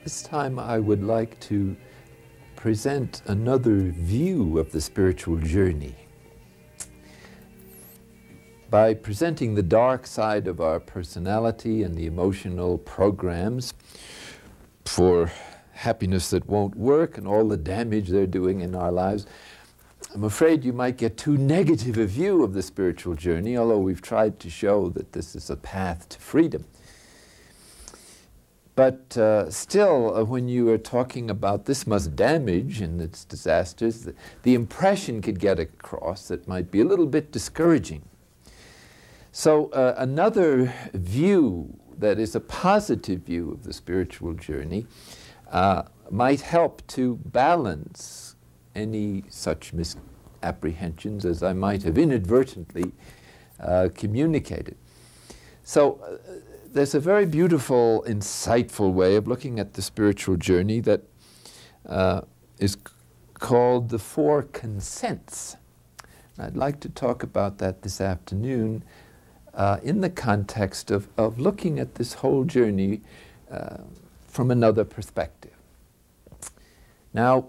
This time I would like to present another view of the spiritual journey. By presenting the dark side of our personality and the emotional programs for happiness that won't work and all the damage they're doing in our lives, I'm afraid you might get too negative a view of the spiritual journey, although we've tried to show that this is a path to freedom. But still, when you are talking about this much damage and its disasters, the impression could get across that might be a little bit discouraging. So another view that is a positive view of the spiritual journey might help to balance any such misapprehensions as I might have inadvertently communicated. So there's a very beautiful, insightful way of looking at the spiritual journey that is called the Four Consents. I'd like to talk about that this afternoon in the context of looking at this whole journey from another perspective. Now,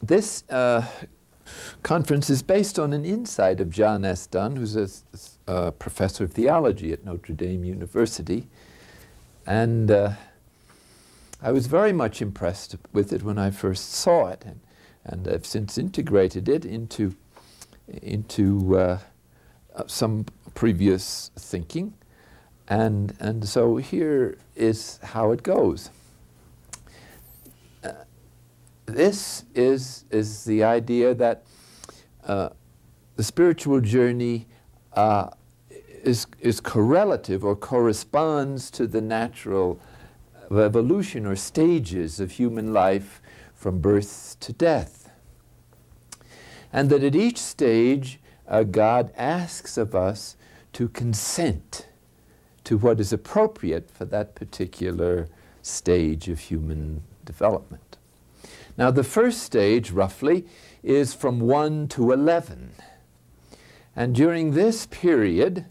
this conference is based on an insight of John S. Donne, who's a professor of theology at Notre Dame University. And I was very much impressed with it when I first saw it, and I've since integrated it into some previous thinking. And so here is how it goes. This is the idea that the spiritual journey is correlative or corresponds to the natural evolution or stages of human life from birth to death. And that at each stage, God asks of us to consent to what is appropriate for that particular stage of human development. Now, the first stage, roughly, is from 1 to 11. And during this period,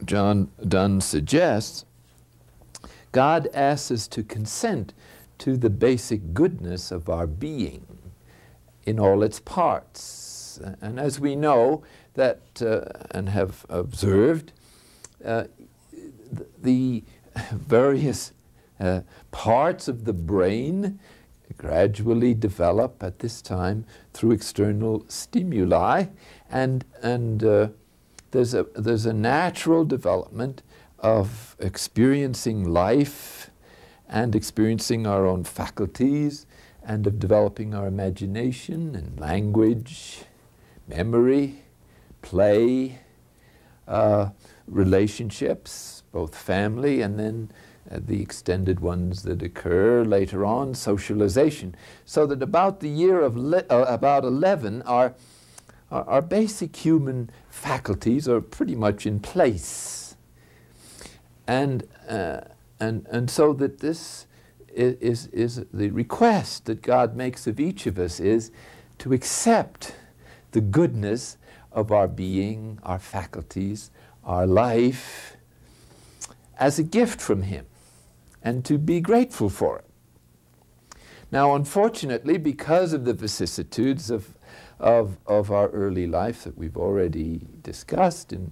John Donne suggests, God asks us to consent to the basic goodness of our being in all its parts. And as we know that, and have observed, the various parts of the brain gradually develop at this time through external stimuli, and there's a natural development of experiencing life and experiencing our own faculties and of developing our imagination and language, memory, play, relationships, both family and then the extended ones that occur later on, socialization. So that about the year of about 11, our basic human faculties are pretty much in place. And so that this is the request that God makes of each of us is to accept the goodness of our being, our faculties, our life as a gift from Him, and to be grateful for it. Now, unfortunately, because of the vicissitudes of our early life that we've already discussed in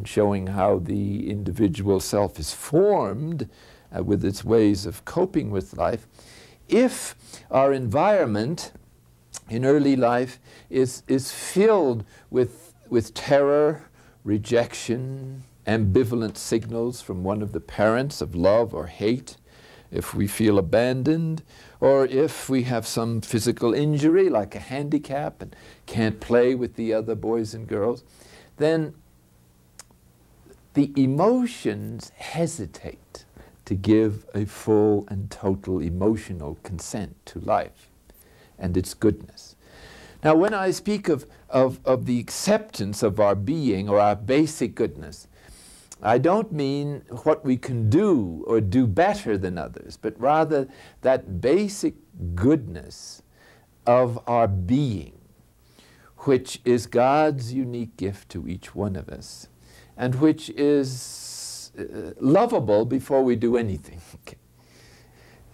showing how the individual self is formed with its ways of coping with life, if our environment in early life is filled with terror, rejection, ambivalent signals from one of the parents of love or hate, if we feel abandoned, or if we have some physical injury like a handicap and can't play with the other boys and girls, then the emotions hesitate to give a full and total emotional consent to life and its goodness. Now, when I speak of the acceptance of our being or our basic goodness, I don't mean what we can do or do better than others, but rather that basic goodness of our being, which is God's unique gift to each one of us, and which is lovable before we do anything. Okay.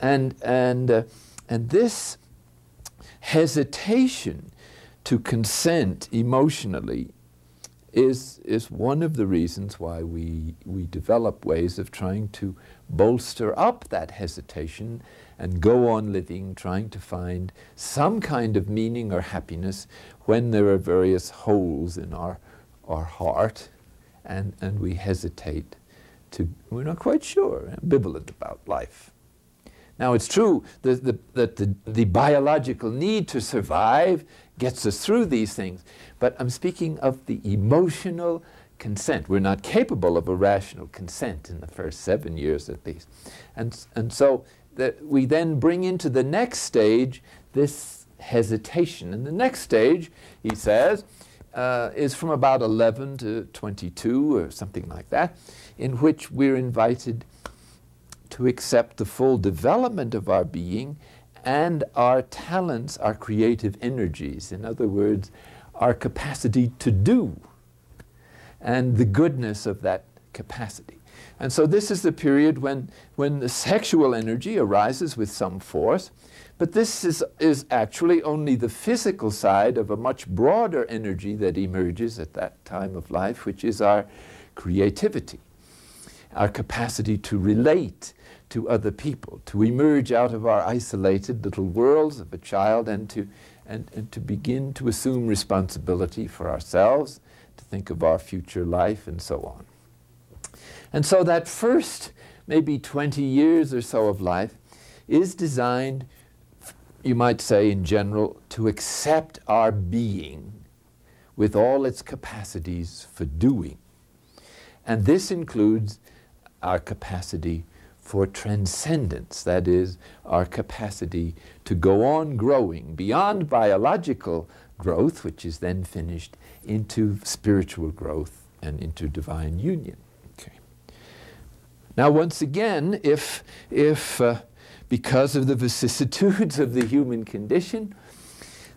And this hesitation to consent emotionally is one of the reasons why we develop ways of trying to bolster up that hesitation and go on living, trying to find some kind of meaning or happiness when there are various holes in our heart, and we hesitate to, we're not quite sure, ambivalent about life. Now it's true that the biological need to survive gets us through these things, but I'm speaking of the emotional consent. We're not capable of a rational consent in the first 7 years at least. And so we then bring into the next stage this hesitation. And the next stage, he says, is from about 11 to 22 or something like that, in which we're invited to accept the full development of our being and our talents, our creative energies. In other words, our capacity to do and the goodness of that capacity. And so this is the period when the sexual energy arises with some force, but this is actually only the physical side of a much broader energy that emerges at that time of life, which is our creativity, our capacity to relate to other people, to emerge out of our isolated little worlds of a child and to begin to assume responsibility for ourselves, to think of our future life and so on. And so that first maybe 20 years or so of life is designed, you might say in general, to accept our being with all its capacities for doing. And this includes our capacity for transcendence, that is, our capacity to go on growing beyond biological growth, which is then finished, into spiritual growth and into divine union. Okay. Now, once again, if because of the vicissitudes of the human condition,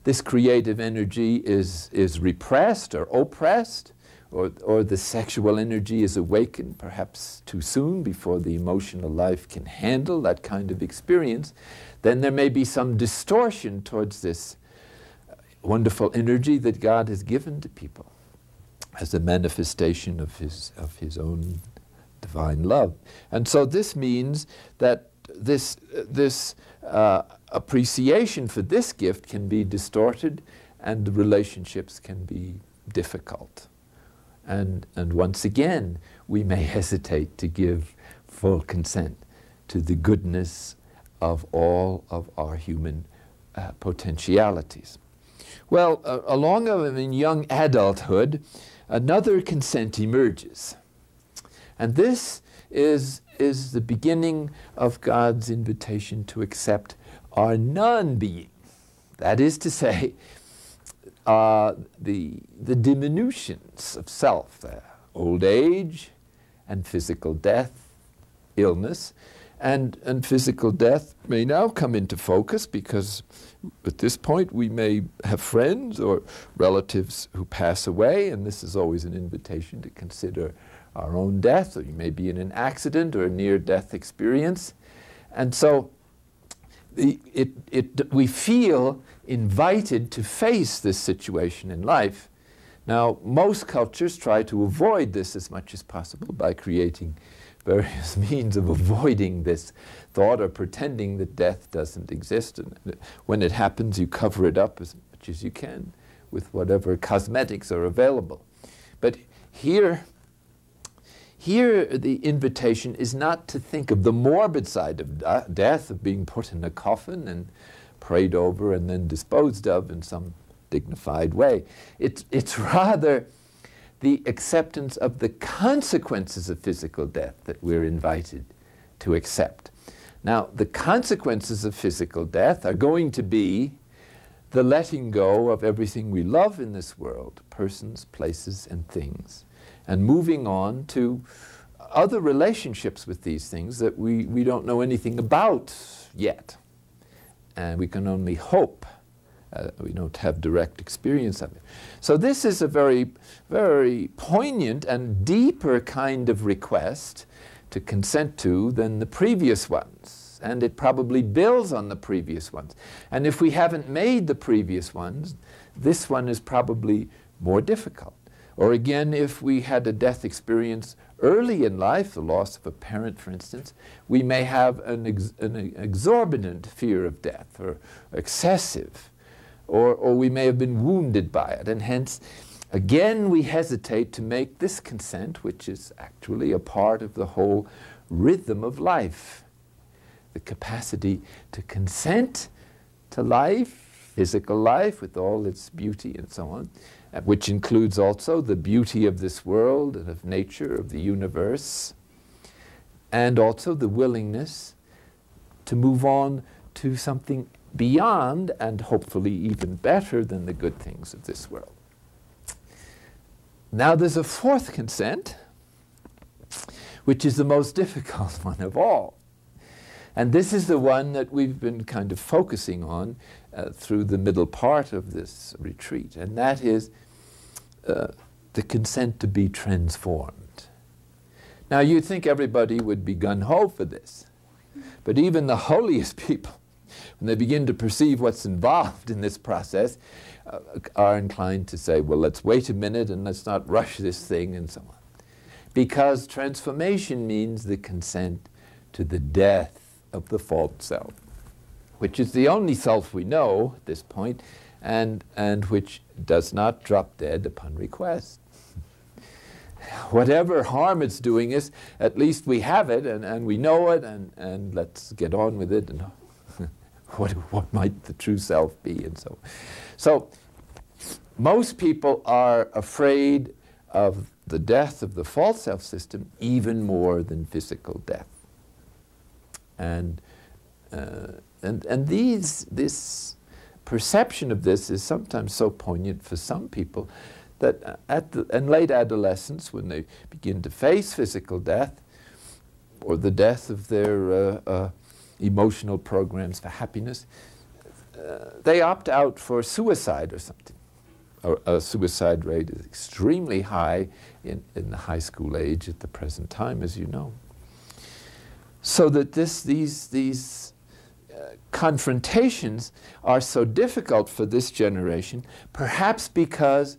this creative energy is repressed or oppressed, or the sexual energy is awakened perhaps too soon before the emotional life can handle that kind of experience, then there may be some distortion towards this wonderful energy that God has given to people as a manifestation of his own divine love. And so this means that this appreciation for this gift can be distorted and the relationships can be difficult. And once again, we may hesitate to give full consent to the goodness of all of our human potentialities. Well, along in young adulthood, another consent emerges. And this is the beginning of God's invitation to accept our non-being. That is to say, the diminutions of self, old age and physical death, illness, and physical death may now come into focus because at this point we may have friends or relatives who pass away, and this is always an invitation to consider our own death, or you may be in an accident or a near-death experience. And so we feel invited to face this situation in life. Now, most cultures try to avoid this as much as possible by creating various means of avoiding this thought or pretending that death doesn't exist. And when it happens, you cover it up as much as you can with whatever cosmetics are available. But here the invitation is not to think of the morbid side of death, of being put in a coffin and prayed over and then disposed of in some dignified way. It's rather the acceptance of the consequences of physical death that we're invited to accept. Now, the consequences of physical death are going to be the letting go of everything we love in this world, persons, places, and things, and moving on to other relationships with these things that we don't know anything about yet. And we can only hope. We don't have direct experience of it. So this is a very, very poignant and deeper kind of request to consent to than the previous ones. and it probably builds on the previous ones. And if we haven't made the previous ones, this one is probably more difficult. Or again, if we had a death experience early in life, the loss of a parent, for instance, we may have an exorbitant fear of death, or excessive, or we may have been wounded by it, and hence, again, we hesitate to make this consent, which is actually a part of the whole rhythm of life. The capacity to consent to life, physical life, with all its beauty and so on, which includes also the beauty of this world and of nature, of the universe, and also the willingness to move on to something beyond and hopefully even better than the good things of this world. Now there's a fourth consent, which is the most difficult one of all. And this is the one that we've been kind of focusing on through the middle part of this retreat, and that is the consent to be transformed. Now you'd think everybody would be gung-ho for this, but even the holiest people, when they begin to perceive what's involved in this process, are inclined to say, well, let's wait a minute and let's not rush this thing and so on. Because transformation means the consent to the death of the false self, which is the only self we know at this point, and which does not drop dead upon request. Whatever harm it's doing us, at least we have it, and we know it, and let's get on with it, and what might the true self be, and so on. So most people are afraid of the death of the false self system even more than physical death. And this perception of this is sometimes so poignant for some people that in late adolescence, when they begin to face physical death or the death of their emotional programs for happiness, they opt out for suicide or something. A suicide rate is extremely high in the high school age at the present time, as you know. So that these confrontations are so difficult for this generation, perhaps because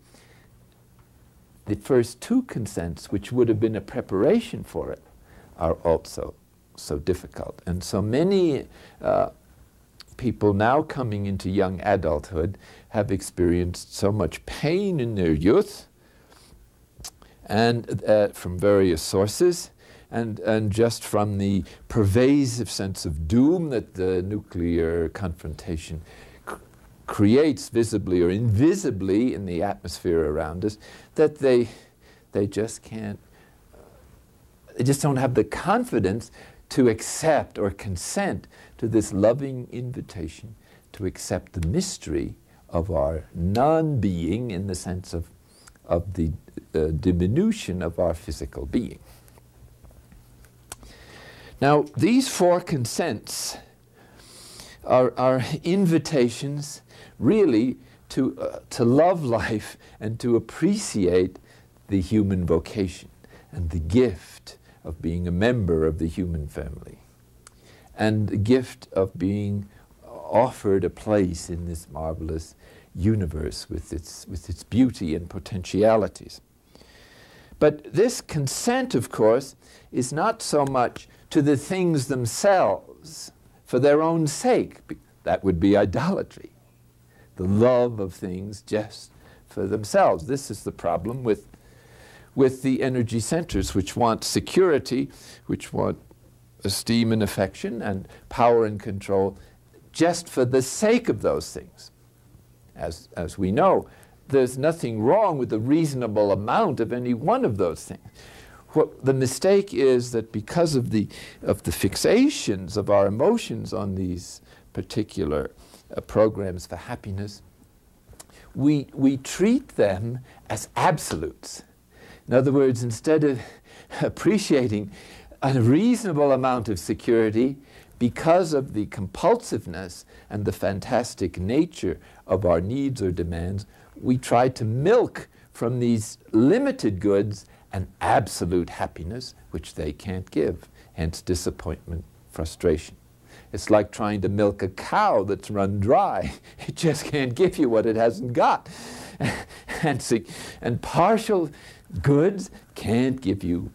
the first two consents, which would have been a preparation for it, are also so difficult. And so many people now coming into young adulthood have experienced so much pain in their youth, and from various sources, and just from the pervasive sense of doom that the nuclear confrontation creates visibly or invisibly in the atmosphere around us, that they just can't, they just don't have the confidence to accept or consent to this loving invitation to accept the mystery of our non-being in the sense of the diminution of our physical being. Now, these four consents are invitations really to love life and to appreciate the human vocation and the gift of being a member of the human family, and the gift of being offered a place in this marvelous universe with its beauty and potentialities. But this consent, of course, is not so much to the things themselves for their own sake. That would be idolatry, the love of things just for themselves. This is the problem with the energy centers, which want security, which want esteem and affection and power and control just for the sake of those things. As we know, there's nothing wrong with a reasonable amount of any one of those things. What the mistake is that because of the fixations of our emotions on these particular programs for happiness, we treat them as absolutes. In other words, instead of appreciating a reasonable amount of security because of the compulsiveness and the fantastic nature of our needs or demands, we try to milk from these limited goods an absolute happiness which they can't give, hence disappointment, frustration. It's like trying to milk a cow that's run dry. It just can't give you what it hasn't got. And partial goods can't give you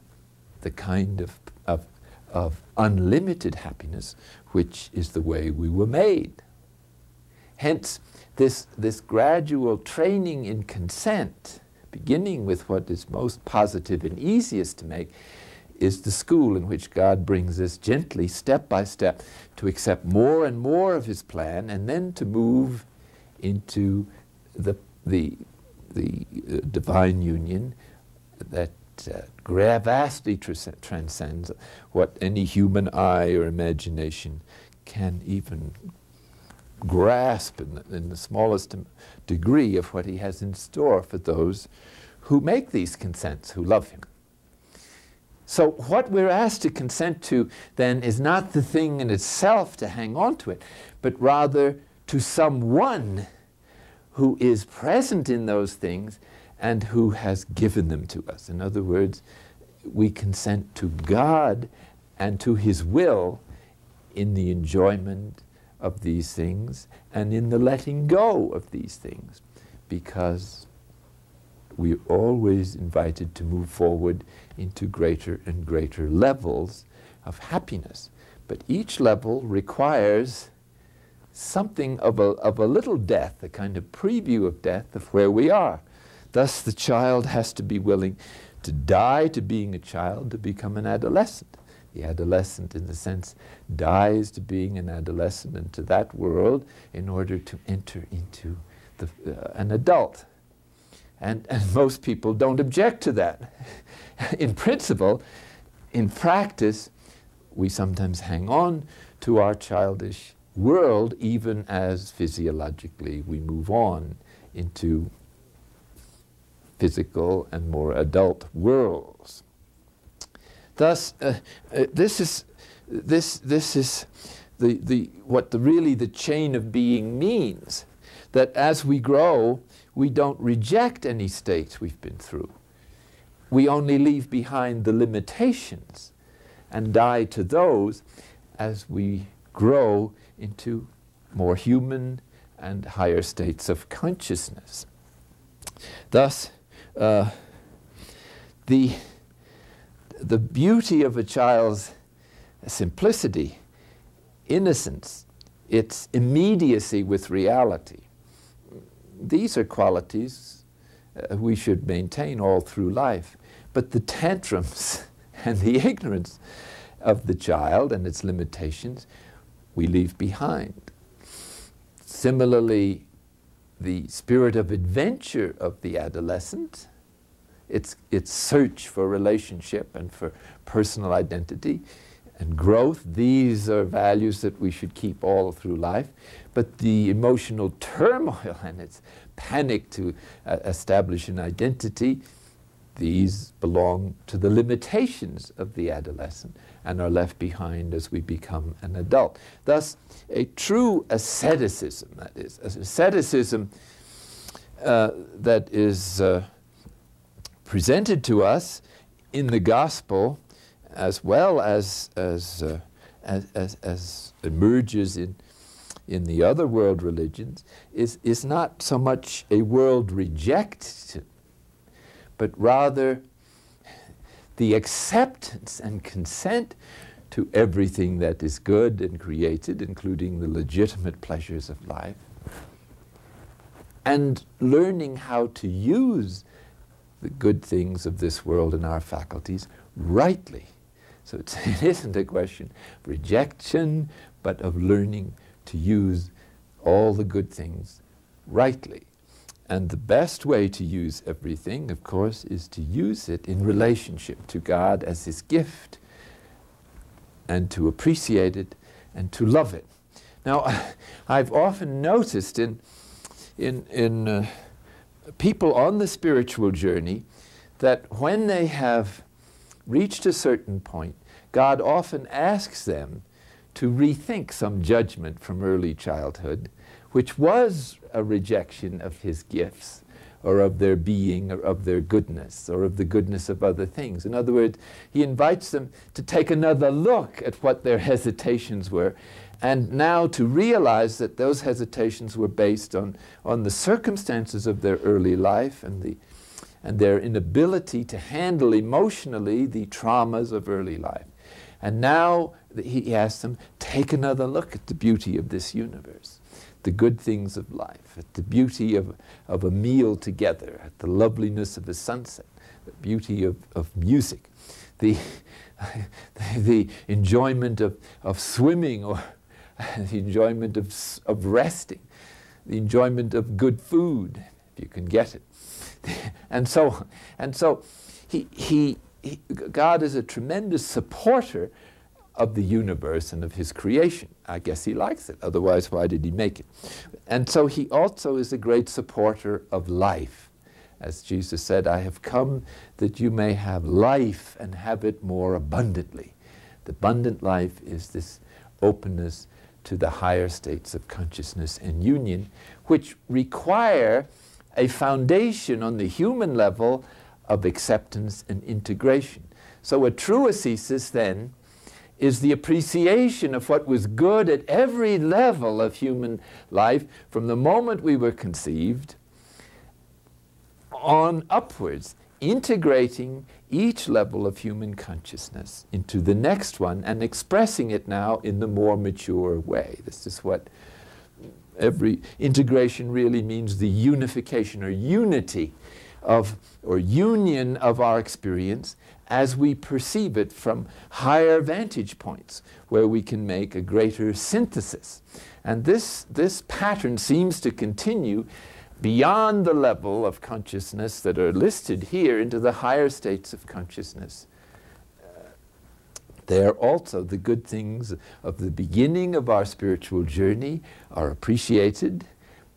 the kind of unlimited happiness which is the way we were made. Hence, this gradual training in consent, beginning with what is most positive and easiest to make, is the school in which God brings us gently, step by step, to accept more and more of His plan, and then to move into the divine union that vastly transcends what any human eye or imagination can even grasp in the smallest degree of what He has in store for those who make these consents, who love Him. So what we're asked to consent to then is not the thing in itself to hang on to it, but rather to someone who is present in those things and who has given them to us. In other words, we consent to God and to His will in the enjoyment of these things and in the letting go of these things, because we're always invited to move forward into greater and greater levels of happiness. But each level requires something of a little death, a kind of preview of death of where we are. Thus the child has to be willing to die to being a child to become an adolescent. The adolescent, in the sense, dies to being an adolescent and to that world in order to enter into an adult. And most people don't object to that. In principle, in practice, we sometimes hang on to our childish world even as physiologically we move on into physical and more adult worlds. Thus, this is what really the chain of being means. That as we grow, we don't reject any state we've been through. We only leave behind the limitations and die to those as we grow into more human and higher states of consciousness. Thus, the beauty of a child's simplicity, innocence, its immediacy with reality, these are qualities we should maintain all through life. But the tantrums and the ignorance of the child and its limitations we leave behind. Similarly, the spirit of adventure of the adolescent, its search for relationship and for personal identity and growth, these are values that we should keep all through life. But the emotional turmoil and its panic to establish an identity, these belong to the limitations of the adolescent and are left behind as we become an adult. Thus, a true asceticism, that is, asceticism that is presented to us in the gospel, as well as emerges in the other world religions, is not so much a world rejection, but rather the acceptance and consent to everything that is good and created, including the legitimate pleasures of life, and learning how to use the good things of this world and our faculties rightly. So it isn't a question of rejection, but of learning to use all the good things rightly. And the best way to use everything, of course, is to use it in relationship to God as His gift, and to appreciate it and to love it. Now, I've often noticed in people on the spiritual journey that when they have reached a certain point, God often asks them to rethink some judgment from early childhood, which was a rejection of His gifts, or of their being, or of their goodness, or of the goodness of other things. In other words, he invites them to take another look at what their hesitations were, and now to realize that those hesitations were based on the circumstances of their early life and their inability to handle emotionally the traumas of early life. And now he asks them, take another look at the beauty of this universe, the good things of life, at the beauty of a meal together, at the loveliness of a sunset, the beauty of music, the enjoyment of swimming, or the enjoyment of resting, the enjoyment of good food, if you can get it. And so God is a tremendous supporter of the universe and of his creation. I guess he likes it, otherwise why did he make it? And so he also is a great supporter of life. As Jesus said, I have come that you may have life and have it more abundantly. The abundant life is this openness to the higher states of consciousness and union, which require a foundation on the human level of acceptance and integration. So a true ascesis then is the appreciation of what was good at every level of human life from the moment we were conceived on upwards, integrating each level of human consciousness into the next one and expressing it now in the more mature way. This is what every integration really means, the unification or unity of, or union of our experience as we perceive it from higher vantage points where we can make a greater synthesis. And this pattern seems to continue beyond the level of consciousness that are listed here into the higher states of consciousness. There also the good things of the beginning of our spiritual journey are appreciated,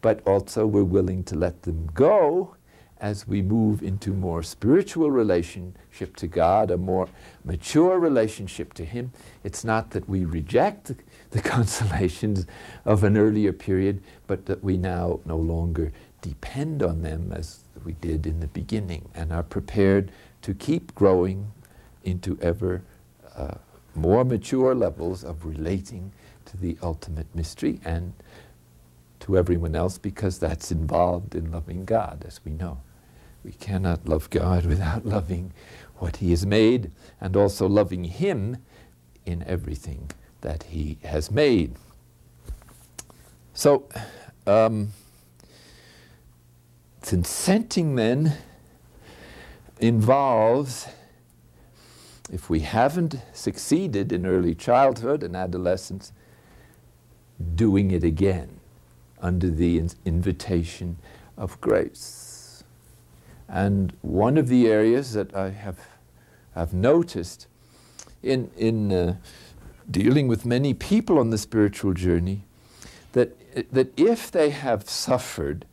but also we're willing to let them go as we move into more spiritual relationship to God, a more mature relationship to Him. It's not that we reject the consolations of an earlier period, but that we now no longer depend on them as we did in the beginning, and are prepared to keep growing into ever more mature levels of relating to the ultimate mystery and to everyone else, because that's involved in loving God, as we know. We cannot love God without loving what He has made, and also loving Him in everything that He has made. So, consenting then involves, if we haven't succeeded in early childhood and adolescence, doing it again under the invitation of grace. And one of the areas that I have noticed in dealing with many people on the spiritual journey, that if they have suffered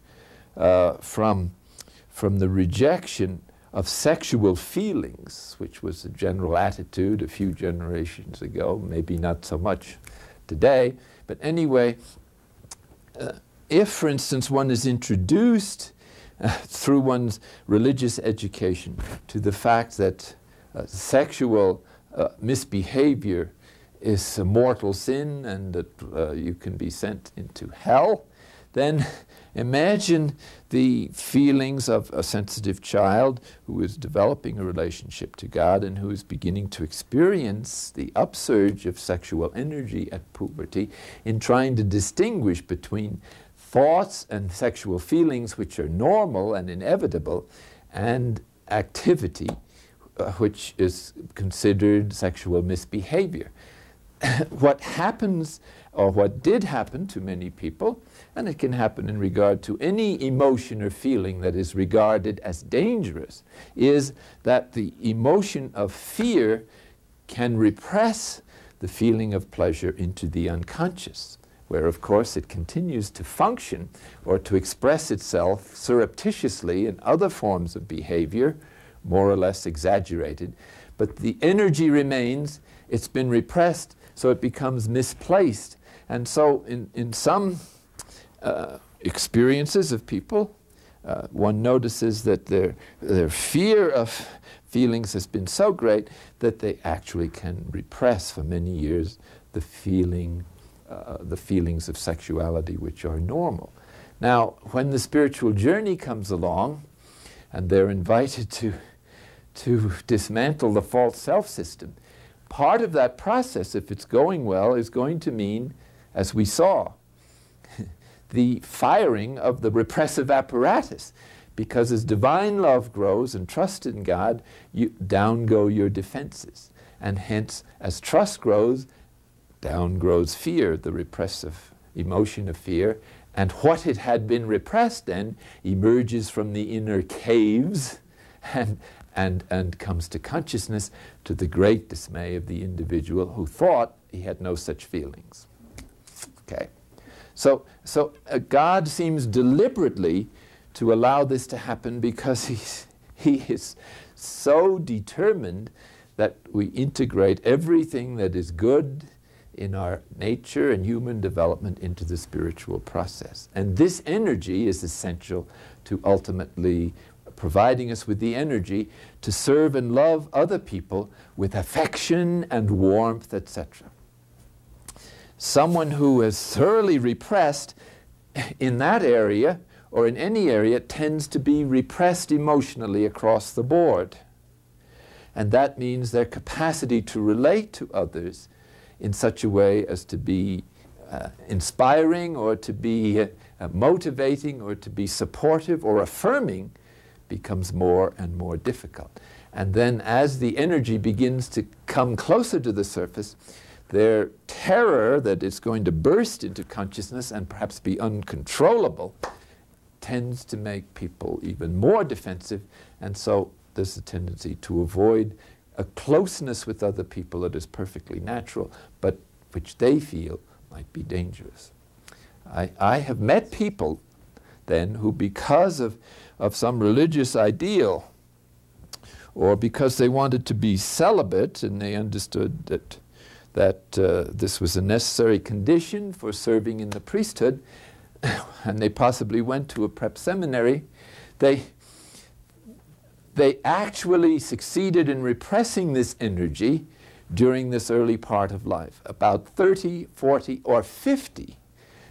from the rejection of sexual feelings, which was the general attitude a few generations ago, maybe not so much today, but anyway, if, for instance, one is introduced through one's religious education to the fact that sexual misbehavior is a mortal sin and that you can be sent into hell, then imagine the feelings of a sensitive child who is developing a relationship to God and who is beginning to experience the upsurge of sexual energy at puberty, in trying to distinguish between thoughts and sexual feelings which are normal and inevitable, and activity which is considered sexual misbehavior. What happens, or what did happen to many people, and it can happen in regard to any emotion or feeling that is regarded as dangerous, is that the emotion of fear can repress the feeling of pleasure into the unconscious, where of course it continues to function or to express itself surreptitiously in other forms of behavior, more or less exaggerated, but the energy remains. It's been repressed, so it becomes misplaced. And so in some experiences of people, one notices that their fear of feelings has been so great that they actually can repress for many years the feelings of sexuality which are normal. Now, when the spiritual journey comes along and they're invited to dismantle the false self system, part of that process, if it's going well, is going to mean, as we saw, the firing of the repressive apparatus. Because as divine love grows and trust in God, down go your defenses. And hence, as trust grows, down grows fear, the repressive emotion of fear. And what it had been repressed then emerges from the inner caves and comes to consciousness, to the great dismay of the individual who thought he had no such feelings. Okay. So God seems deliberately to allow this to happen because he is so determined that we integrate everything that is good in our nature and human development into the spiritual process. And this energy is essential to ultimately providing us with the energy to serve and love other people with affection and warmth, etc. Someone who is thoroughly repressed in that area or in any area tends to be repressed emotionally across the board. And that means their capacity to relate to others in such a way as to be inspiring or to be motivating or to be supportive or affirming becomes more and more difficult. And then as the energy begins to come closer to the surface, their terror that it's going to burst into consciousness and perhaps be uncontrollable tends to make people even more defensive, and so there's a tendency to avoid a closeness with other people that is perfectly natural, but which they feel might be dangerous. I have met people then who, because of some religious ideal, or because they wanted to be celibate and they understood that this was a necessary condition for serving in the priesthood, and they possibly went to a prep seminary, they actually succeeded in repressing this energy during this early part of life. About 30, 40, or 50,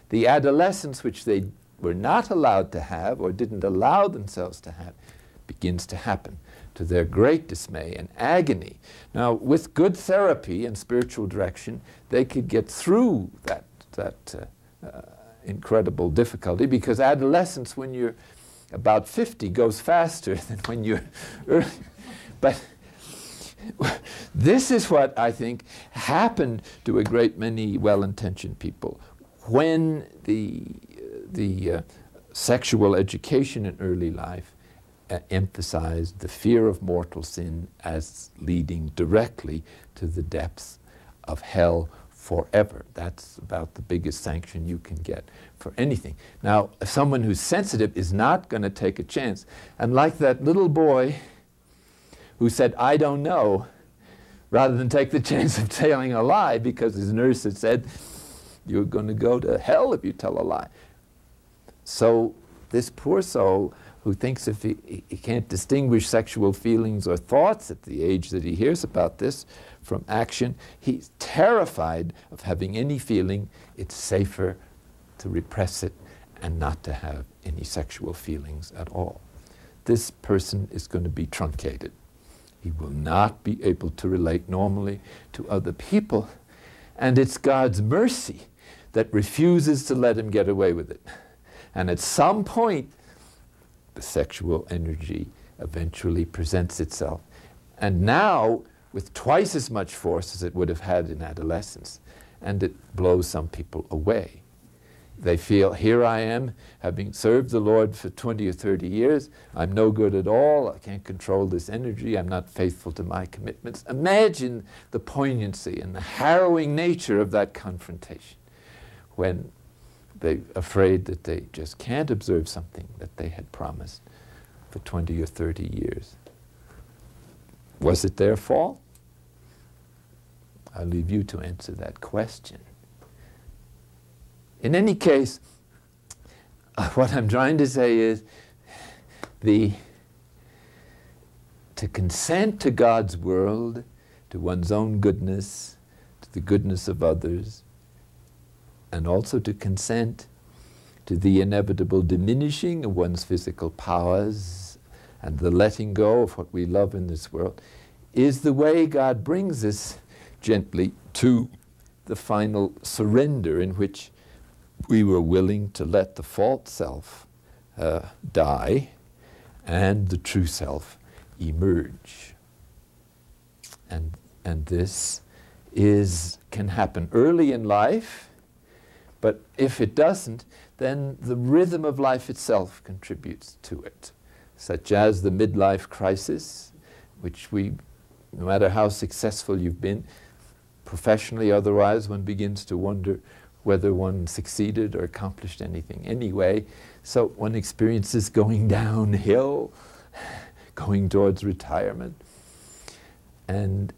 the adolescence which they were not allowed to have or didn't allow themselves to have begins to happen, to their great dismay and agony. Now, with good therapy and spiritual direction, they could get through that incredible difficulty, because adolescence, when you're about 50, goes faster than when you're early. But this is what I think happened to a great many well-intentioned people when the sexual education in early life emphasized the fear of mortal sin as leading directly to the depths of hell forever. That's about the biggest sanction you can get for anything. Now, someone who's sensitive is not going to take a chance. And like that little boy who said, "I don't know," rather than take the chance of telling a lie because his nurse had said, "You're going to go to hell if you tell a lie." So this poor soul who thinks if he can't distinguish sexual feelings or thoughts at the age that he hears about this from action, he's terrified of having any feeling. It's safer to repress it and not to have any sexual feelings at all. This person is going to be truncated. He will not be able to relate normally to other people, and it's God's mercy that refuses to let him get away with it. And at some point, the sexual energy eventually presents itself. And now, with twice as much force as it would have had in adolescence, and it blows some people away. They feel, here I am, having served the Lord for 20 or 30 years, I'm no good at all, I can't control this energy, I'm not faithful to my commitments. Imagine the poignancy and the harrowing nature of that confrontation when they're afraid that they just can't observe something that they had promised for 20 or 30 years. Was it their fault? I'll leave you to answer that question. In any case, what I'm trying to say is to consent to God's world, to one's own goodness, to the goodness of others, and also to consent to the inevitable diminishing of one's physical powers and the letting go of what we love in this world, is the way God brings us gently to the final surrender in which we were willing to let the false self die and the true self emerge. And this can happen early in life, but if it doesn't, then the rhythm of life itself contributes to it, such as the midlife crisis, which no matter how successful you've been, professionally, otherwise, one begins to wonder whether one succeeded or accomplished anything anyway. So one experiences going downhill, going towards retirement, and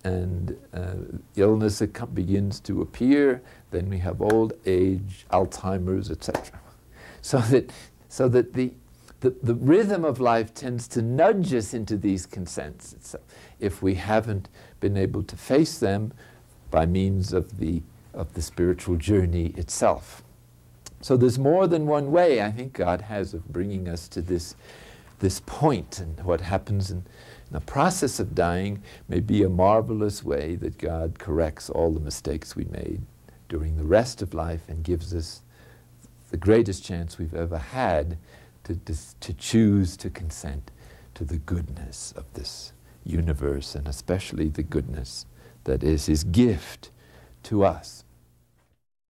illness begins to appear. Then we have old age, Alzheimer's, etc. So that the rhythm of life tends to nudge us into these consents if we haven't been able to face them by means of the spiritual journey itself. So there's more than one way I think God has of bringing us to this point, and what happens in the process of dying may be a marvelous way that God corrects all the mistakes we made during the rest of life and gives us the greatest chance we've ever had to choose to consent to the goodness of this universe, and especially the goodness that is His gift to us.